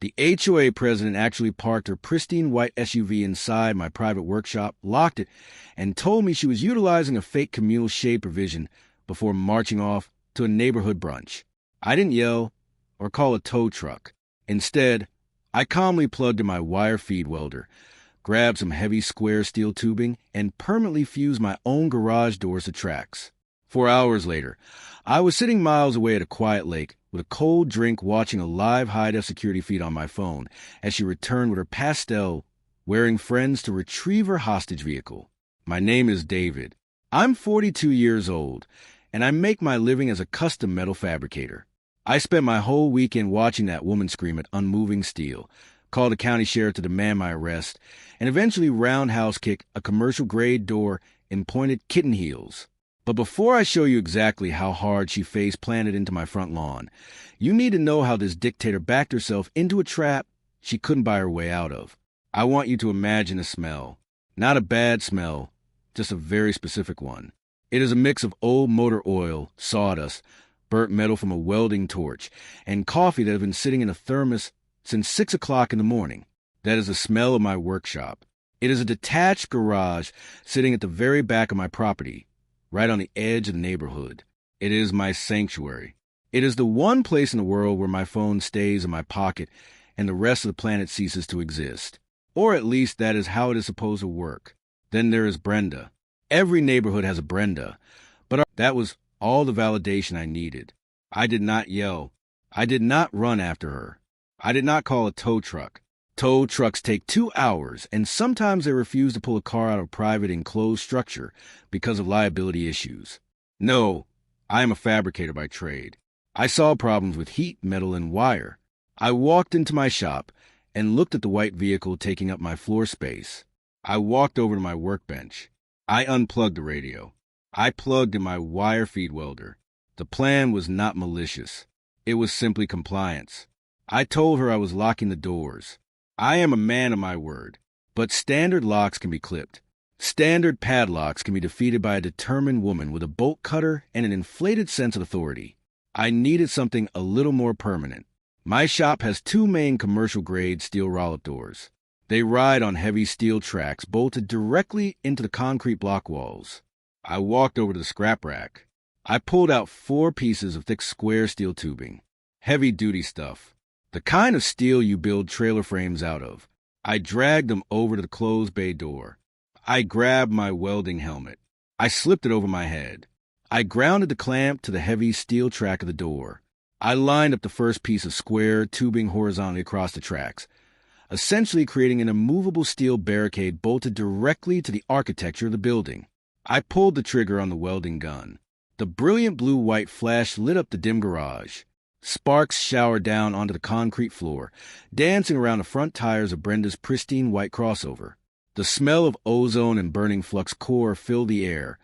The HOA president actually parked her pristine white SUV inside my private workshop, locked it, and told me she was utilizing a fake communal shade provision before marching off to a neighborhood brunch. I didn't yell or call a tow truck. Instead, I calmly plugged in my wire feed welder, grabbed some heavy square steel tubing, and permanently fused my own garage doors to tracks. 4 hours later, I was sitting miles away at a quiet lake with a cold drink watching a live high-def security feed on my phone as she returned with her pastel, wearing friends to retrieve her hostage vehicle. My name is David. I'm 42 years old, and I make my living as a custom metal fabricator. I spent my whole weekend watching that woman scream at unmoving steel, called the county sheriff to demand my arrest, and eventually roundhouse kick a commercial-grade door in pointed kitten heels. But before I show you exactly how hard she face planted into my front lawn, you need to know how this dictator backed herself into a trap she couldn't buy her way out of. I want you to imagine a smell. Not a bad smell, just a very specific one. It is a mix of old motor oil, sawdust, burnt metal from a welding torch, and coffee that has been sitting in a thermos since 6 o'clock in the morning. That is the smell of my workshop. It is a detached garage sitting at the very back of my property, right on the edge of the neighborhood. It is my sanctuary. It is the one place in the world where my phone stays in my pocket and the rest of the planet ceases to exist. Or at least that is how it is supposed to work. Then there is Brenda. Every neighborhood has a Brenda, but that was all the validation I needed. I did not yell. I did not run after her. I did not call a tow truck. Tow trucks take 2 hours, and sometimes they refuse to pull a car out of a private enclosed structure because of liability issues. No, I am a fabricator by trade. I saw problems with heat, metal, and wire. I walked into my shop and looked at the white vehicle taking up my floor space. I walked over to my workbench. I unplugged the radio. I plugged in my wire feed welder. The plan was not malicious. It was simply compliance. I told her I was locking the doors. I am a man of my word, but standard locks can be clipped. Standard padlocks can be defeated by a determined woman with a bolt cutter and an inflated sense of authority. I needed something a little more permanent. My shop has 2 main commercial-grade steel roll-up doors. They ride on heavy steel tracks bolted directly into the concrete block walls. I walked over to the scrap rack. I pulled out 4 pieces of thick square steel tubing. Heavy-duty stuff. The kind of steel you build trailer frames out of. I dragged them over to the closed bay door. I grabbed my welding helmet. I slipped it over my head. I grounded the clamp to the heavy steel track of the door. I lined up the first piece of square tubing horizontally across the tracks, essentially creating an immovable steel barricade bolted directly to the architecture of the building. I pulled the trigger on the welding gun. The brilliant blue-white flash lit up the dim garage. Sparks showered down onto the concrete floor, dancing around the front tires of Brenda's pristine white crossover. The smell of ozone and burning flux core filled the air,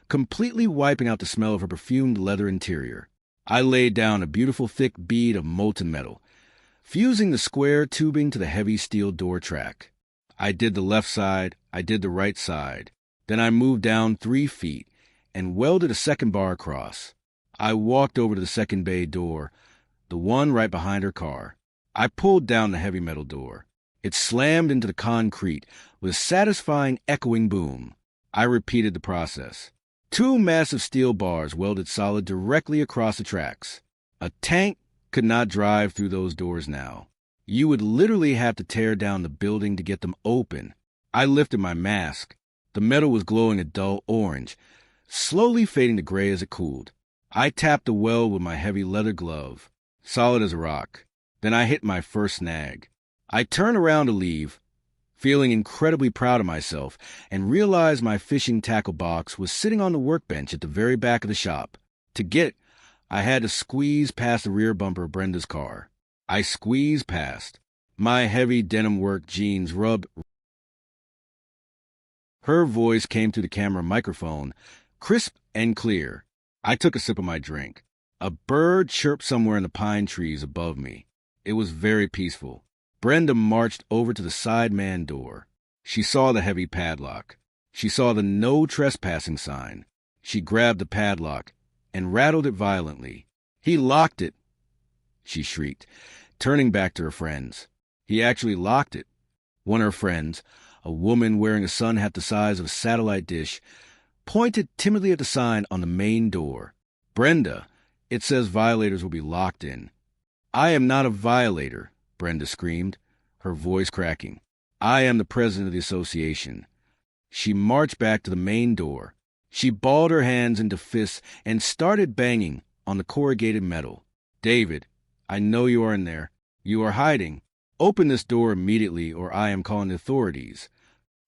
completely wiping out the smell of her perfumed leather interior. I laid down a beautiful thick bead of molten metal, fusing the square tubing to the heavy steel door track. I did the left side, I did the right side. Then I moved down 3 feet and welded a second bar across. I walked over to the second bay door, the one right behind her car. I pulled down the heavy metal door. It slammed into the concrete with a satisfying echoing boom. I repeated the process. 2 massive steel bars welded solid directly across the tracks. A tank could not drive through those doors now. You would literally have to tear down the building to get them open. I lifted my mask. The metal was glowing a dull orange, slowly fading to gray as it cooled. I tapped the weld with my heavy leather glove, solid as a rock. Then I hit my first snag. I turned around to leave, feeling incredibly proud of myself, and realized my fishing tackle box was sitting on the workbench at the very back of the shop. To get it, I had to squeeze past the rear bumper of Brenda's car. I squeezed past. My heavy denim work jeans rubbed. Her voice came through the camera microphone, crisp and clear. I took a sip of my drink. A bird chirped somewhere in the pine trees above me. It was very peaceful. Brenda marched over to the side man door. She saw the heavy padlock. She saw the no trespassing sign. She grabbed the padlock and rattled it violently. "He locked it," she shrieked, turning back to her friends. He actually locked it. One of her friends, a woman wearing a sun hat the size of a satellite dish, pointed timidly at the sign on the main door. "Brenda, it says violators will be locked in." "I am not a violator," Brenda screamed, her voice cracking. "I am the president of the association." She marched back to the main door. She balled her hands into fists and started banging on the corrugated metal. "David, I know you are in there. You are hiding. Open this door immediately or I am calling the authorities."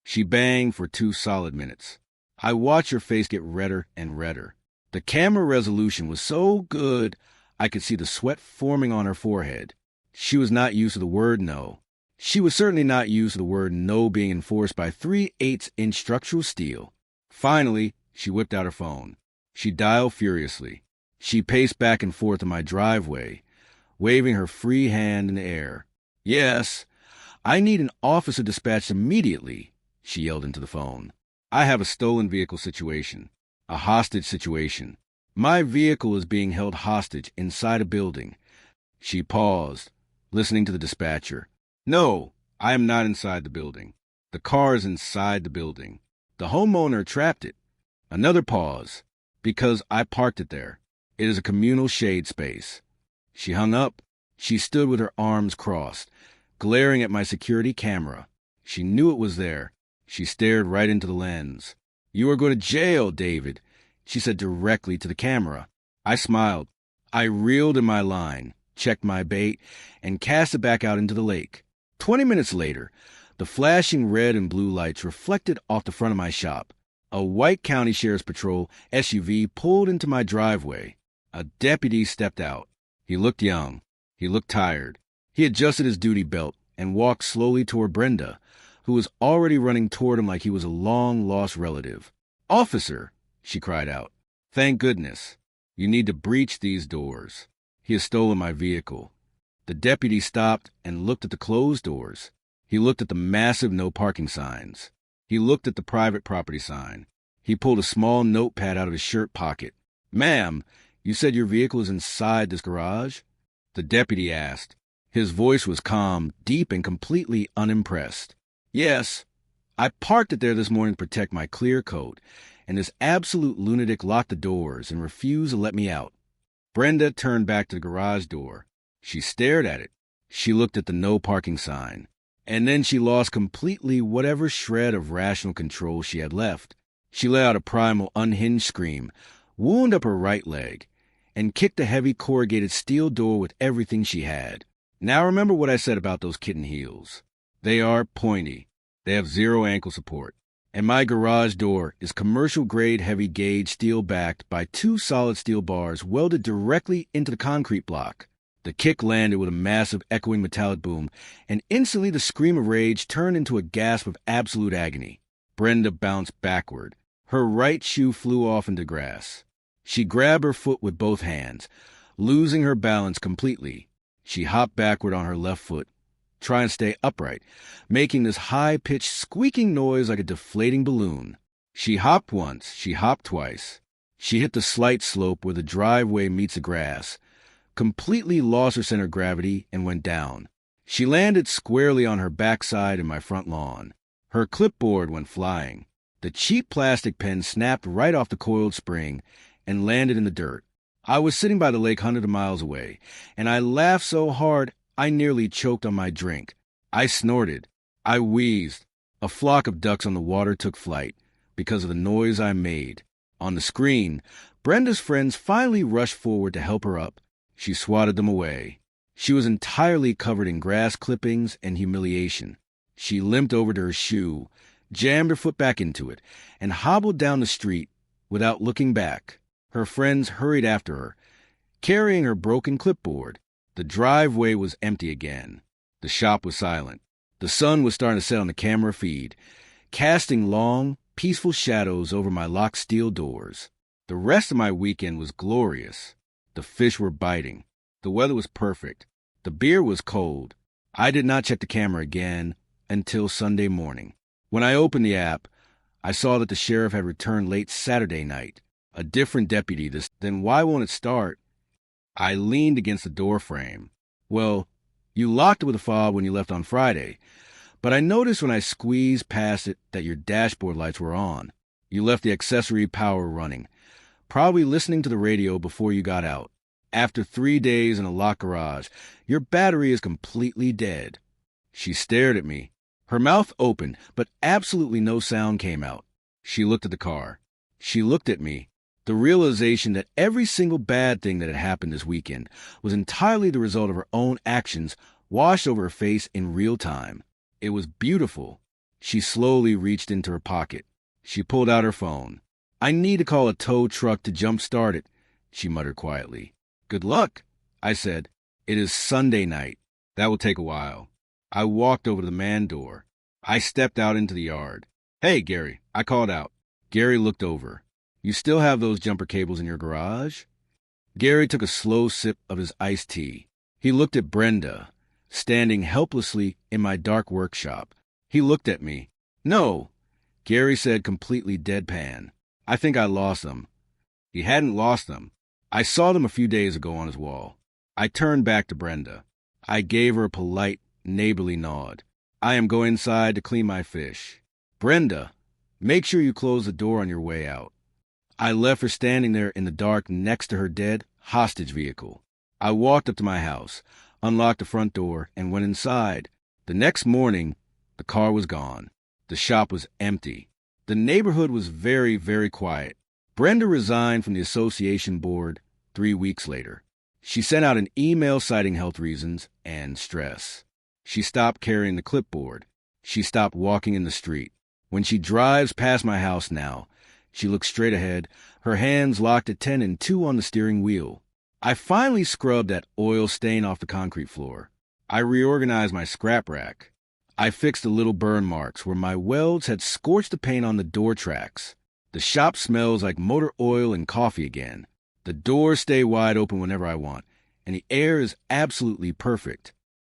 She banged for 2 solid minutes. I watched her face get redder and redder. The camera resolution was so good I could see the sweat forming on her forehead. She was not used to the word no. She was certainly not used to the word no being enforced by 3/8-inch structural steel. Finally, she whipped out her phone. She dialed furiously. She paced back and forth in my driveway, waving her free hand in the air. "Yes, I need an officer dispatched immediately," she yelled into the phone. "I have a stolen vehicle situation, a hostage situation. My vehicle is being held hostage inside a building." She paused, listening to the dispatcher. "No, I am not inside the building. The car is inside the building. The homeowner trapped it." Another pause. "Because I parked it there. It is a communal shade space." She hung up. She stood with her arms crossed, glaring at my security camera. She knew it was there. She stared right into the lens. "You are going to jail, David," she said directly to the camera. I smiled. I reeled in my line, checked my bait, and cast it back out into the lake. 20 minutes later, the flashing red and blue lights reflected off the front of my shop. A white county sheriff's patrol SUV pulled into my driveway. A deputy stepped out. He looked young. He looked tired. He adjusted his duty belt and walked slowly toward Brenda, who was already running toward him like he was a long-lost relative. "Officer," she cried out. "Thank goodness. You need to breach these doors. He has stolen my vehicle." The deputy stopped and looked at the closed doors. He looked at the massive no parking signs. He looked at the private property sign. He pulled a small notepad out of his shirt pocket. "Ma'am, you said your vehicle is inside this garage?" The deputy asked. His voice was calm, deep, and completely unimpressed. "Yes. I parked it there this morning to protect my clear coat, and this absolute lunatic locked the doors and refused to let me out." Brenda turned back to the garage door. She stared at it. She looked at the no parking sign. And then she lost completely whatever shred of rational control she had left. She let out a primal, unhinged scream, wound up her right leg, and kicked the heavy corrugated steel door with everything she had. Now remember what I said about those kitten heels. They are pointy. They have 0 ankle support. And my garage door is commercial-grade heavy-gauge steel-backed by 2 solid steel bars welded directly into the concrete block. The kick landed with a massive echoing metallic boom, and instantly the scream of rage turned into a gasp of absolute agony. Brenda bounced backward. Her right shoe flew off into grass. She grabbed her foot with both hands, losing her balance completely. She hopped backward on her left foot, trying to stay upright, making this high-pitched squeaking noise like a deflating balloon. She hopped once, she hopped twice. She hit the slight slope where the driveway meets the grass, completely lost her center of gravity, and went down. She landed squarely on her backside in my front lawn. Her clipboard went flying. The cheap plastic pen snapped right off the coiled spring and landed in the dirt. I was sitting by the lake hundreds of miles away, and I laughed so hard I nearly choked on my drink. I snorted. I wheezed. A flock of ducks on the water took flight because of the noise I made. On the screen, Brenda's friends finally rushed forward to help her up. She swatted them away. She was entirely covered in grass clippings and humiliation. She limped over to her shoe, jammed her foot back into it, and hobbled down the street without looking back. Her friends hurried after her, carrying her broken clipboard. The driveway was empty again. The shop was silent. The sun was starting to set on the camera feed, casting long, peaceful shadows over my locked steel doors. The rest of my weekend was glorious. The fish were biting. The weather was perfect. The beer was cold. I did not check the camera again until Sunday morning. When I opened the app, I saw that the sheriff had returned late Saturday night. A different deputy this. Then why won't it start? I leaned against the door frame. Well, You locked it with a fob when you left on Friday, but I noticed when I squeezed past it that your dashboard lights were on. You left the accessory power running, probably listening to the radio before you got out. After 3 days in a locked garage, your battery is completely dead." She stared at me, her mouth open, but absolutely no sound came out. She looked at the car. She looked at me. The realization that every single bad thing that had happened this weekend was entirely the result of her own actions washed over her face in real time. It was beautiful. She slowly reached into her pocket. She pulled out her phone. "I need to call a tow truck to jump-start it," she muttered quietly. "Good luck," I said. "It is Sunday night. That will take a while." I walked over to the man door. I stepped out into the yard. "Hey, Gary," I called out. Gary looked over. "You still have those jumper cables in your garage?" Gary took a slow sip of his iced tea. He looked at Brenda, standing helplessly in my dark workshop. He looked at me. "No," Gary said, completely deadpan. "I think I lost them." He hadn't lost them. I saw them a few days ago on his wall. I turned back to Brenda. I gave her a polite, neighborly nod. "I am going inside to clean my fish. Brenda, make sure you close the door on your way out." I left her standing there in the dark next to her dead hostage vehicle. I walked up to my house, unlocked the front door, and went inside. The next morning, the car was gone. The shop was empty. The neighborhood was very, very quiet. Brenda resigned from the association board 3 weeks later. She sent out an email citing health reasons and stress. She stopped carrying the clipboard. She stopped walking in the street. When she drives past my house now, she looks straight ahead, her hands locked at 10 and 2 on the steering wheel. I finally scrubbed that oil stain off the concrete floor. I reorganized my scrap rack. I fixed the little burn marks where my welds had scorched the paint on the door tracks. The shop smells like motor oil and coffee again. The doors stay wide open whenever I want, and the air is absolutely perfect.